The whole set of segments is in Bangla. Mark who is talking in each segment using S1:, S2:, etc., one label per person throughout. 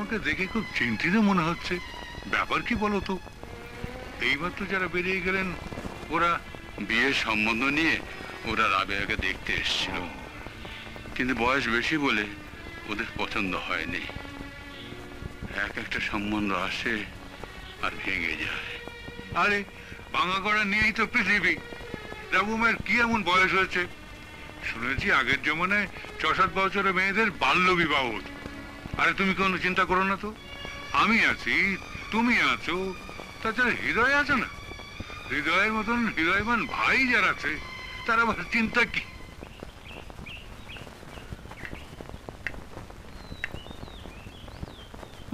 S1: তোমাকে দেখে খুব চিন্তিত মনে হচ্ছে। ব্যাপার কি বলো তো? এইবার তো যারা বেরিয়ে গেলেন ওরা বিয়ের সম্বন্ধ নিয়ে ওরা রাবেয়াকে দেখতে এসেছিল, কিন্তু বয়স বেশি বলে ওদের পছন্দ হয়নি। এক একটা সম্বন্ধ আসে আর ভেঙে যায়। আরে ভাঙা করা নিয়েই তো পৃথিবী। রাবুমের কি এমন বয়স হয়েছে? শুনেছি আগের জমানায় ৬-৭ বছরের মেয়েদের বাল্য বিবাহ হতো। আরে তুমি কোনো চিন্তা করো না তো, আমি আছি, তুমি আছো, তাছাড়া হৃদয় আছে না? হৃদয়ের মতন হৃদয়বান ভাই যারা আছে তার আবার চিন্তা কি?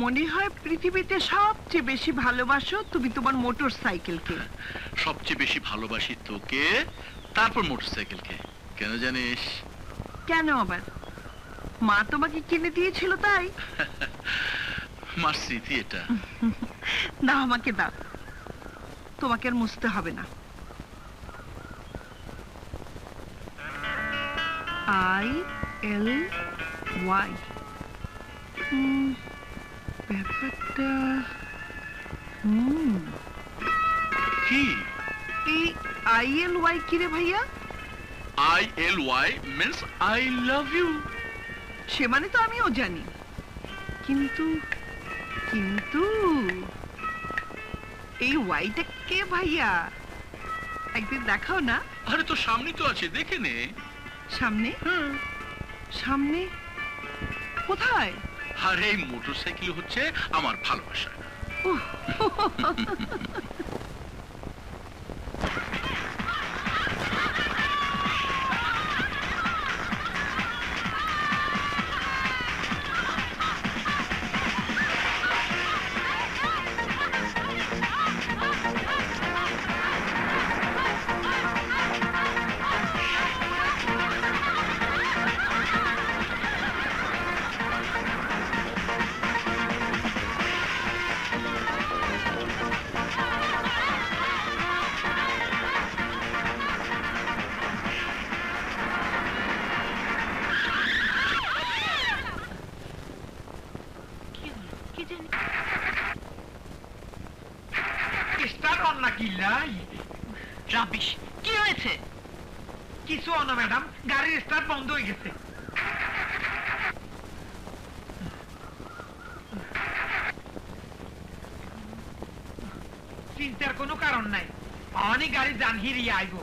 S2: মনে হয় পৃথিবীতে সবচেয়ে বেশি ভালোবাসো তুমি তোমার মোটর সাইকেলকে।
S3: সবচেয়ে বেশি ভালোবাসি তোকে, তারপর মোটরসাইকেলকে। কেন জানিস?
S2: কেন আবার? মা তোমাকে কিনে দিয়েছিল তাই?
S3: মার স্মৃতি এটা।
S2: দাও আমাকে দাও, তোমাকে আর মুছতে হবে না। ILY ব্যাপারটা
S3: কি?
S2: এই ILY কি রে ভাইয়া?
S3: ILY means I love you.
S2: সে মানে তো আমিও জানি, কিন্তু কিন্তু এই ওয়াইটা কে ভাইয়া? একদিন দেখাও না।
S3: আরে তো সামনেই তো আছে, দেখে নে।
S2: সামনে? সামনে কোথায়?
S3: আর এই মোটরসাইকেল হচ্ছে আমার ভালোবাসা।
S2: উহ,
S4: কি হয়েছে? কিছু না ম্যাডাম, গাড়ির স্টার্ট বন্ধ হয়ে গেছে। চিন্তার কোনো কারণ নাই, অনেক গাড়ি যান হিরিয়ে আইব।